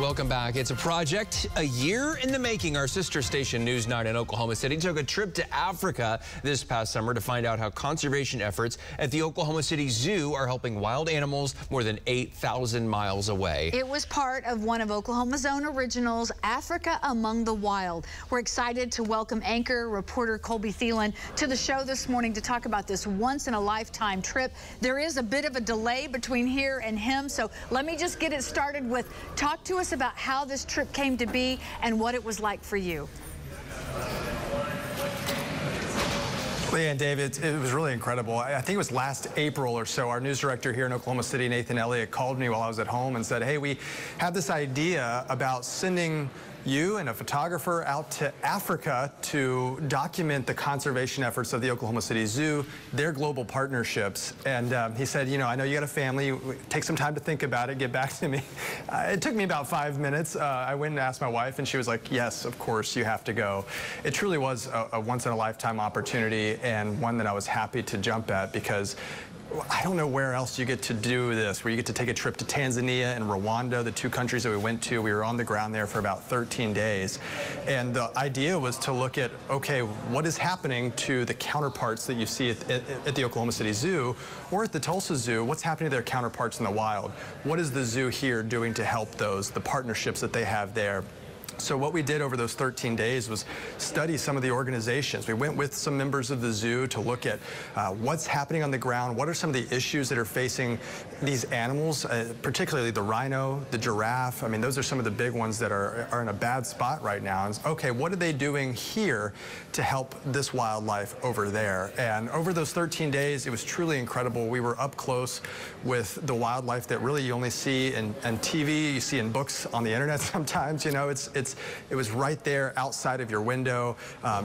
Welcome back. It's a project a year in the making. Our sister station News 9 in Oklahoma City took a trip to Africa this past summer to find out how conservation efforts at the Oklahoma City Zoo are helping wild animals more than 8,000 miles away. It was part of one of Oklahoma's own originals, Africa Among the Wild. We're excited to welcome anchor reporter Colby Thielen to the show this morning to talk about this once-in-a-lifetime trip. There is a bit of a delay between here and him, so let me just get it started with talk to us about how this trip came to be and what it was like for you. Leah and David, it was really incredible. I think it was last April or so, our news director here in Oklahoma City, Nathan Elliott, called me while I was at home and said, hey, we have this idea about sending you and a photographer out to Africa to document the conservation efforts of the Oklahoma City Zoo, their global partnerships. And he said, you know, I know you got a family, take some time to think about it, get back to me. It took me about 5 minutes. I went and asked my wife and she was like, yes, of course, you have to go. It truly was a once-in-a-lifetime opportunity and one that I was happy to jump at because I don't know where else you get to do this, where you get to take a trip to Tanzania and Rwanda, the two countries that we went to. We were on the ground there for about 13 days. And the idea was to look at, okay, what is happening to the counterparts that you see at the Oklahoma City Zoo or at the Tulsa Zoo? What's happening to their counterparts in the wild? What is the zoo here doing to help those, the partnerships that they have there? So what we did over those 13 days was study some of the organizations. We went with some members of the zoo to look at what's happening on the ground, what are some of the issues that are facing these animals, particularly the rhino, the giraffe. I mean, those are some of the big ones that are in a bad spot right now. And okay, what are they doing here to help this wildlife over there? And over those 13 days, it was truly incredible. We were up close with the wildlife that really you only see in TV, you see in books on the internet sometimes. You know, it was right there outside of your window,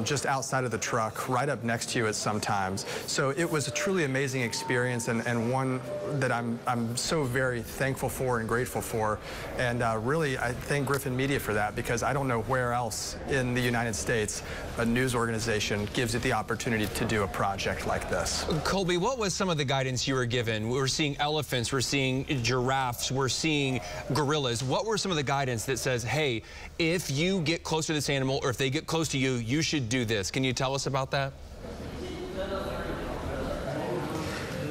just outside of the truck, right up next to you at sometimes. So it was a truly amazing experience and one that I'm so very thankful for and grateful for. And really, I thank Griffin Media for that because I don't know where else in the United States a news organization gives it the opportunity to do a project like this. Colby, what was some of the guidance you were given? We're seeing elephants, we're seeing giraffes, we're seeing gorillas. What were some of the guidance that says, hey, if you get close to this animal or if they get close to you, you should do this? Can you tell us about that?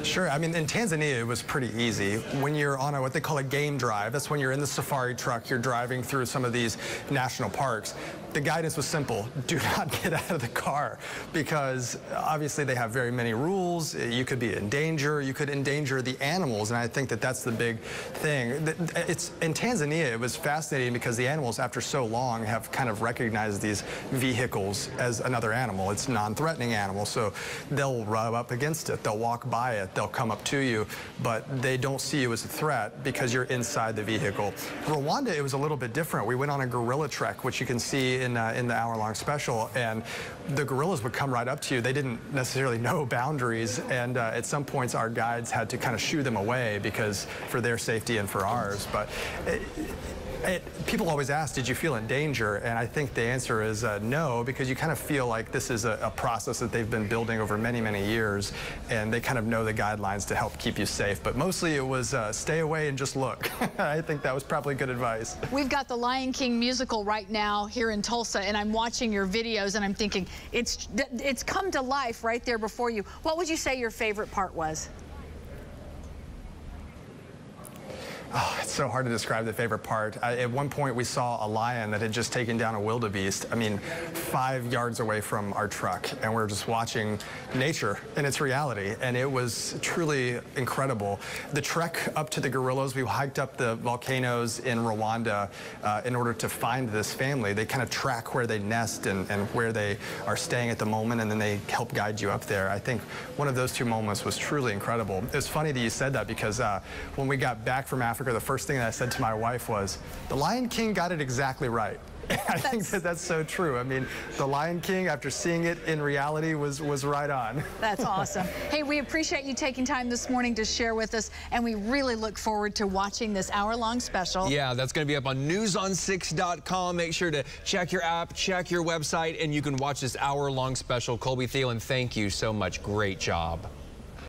Sure. I mean, in Tanzania, it was pretty easy. When you're on what they call a game drive, that's when you're in the safari truck, you're driving through some of these national parks. The guidance was simple. Do not get out of the car because obviously they have very many rules. You could be in danger. You could endanger the animals, and I think that that's the big thing. In Tanzania, it was fascinating because the animals, after so long, have kind of recognized these vehicles as another animal. It's a non-threatening animal, so they'll rub up against it. They'll walk by it. They'll come up to you, but they don't see you as a threat because you're inside the vehicle. Rwanda, it was a little bit different. We went on a gorilla trek, which you can see in the hour-long special, and the gorillas would come right up to you. They didn't necessarily know boundaries, and at some points our guides had to kind of shoo them away because for their safety and for ours. But people always ask, did you feel in danger? And I think the answer is no, because you kind of feel like this is a process that they've been building over many, many years, and they kind of know the guidelines to help keep you safe. But mostly it was stay away and just look. I think that was probably good advice. We've got the Lion King musical right now here in Tulsa, and I'm watching your videos, and I'm thinking, it's come to life right there before you. What would you say your favorite part was? Oh, it's so hard to describe the favorite part. At one point, we saw a lion that had just taken down a wildebeest, I mean, 5 yards away from our truck, and we're just watching nature in its reality, and it was truly incredible. The trek up to the gorillas, we hiked up the volcanoes in Rwanda in order to find this family. They kind of track where they nest and where they are staying at the moment, and then they help guide you up there. I think one of those two moments was truly incredible. It's funny that you said that because when we got back from Africa, the first thing that I said to my wife was, the Lion King got it exactly right. I think that's so true. I mean, the Lion King, after seeing it in reality, was right on. That's awesome. Hey, we appreciate you taking time this morning to share with us, and we really look forward to watching this hour-long special. Yeah, that's going to be up on newson6.com. Make sure to check your app, check your website, and you can watch this hour-long special. Colby Thielen, thank you so much. Great job.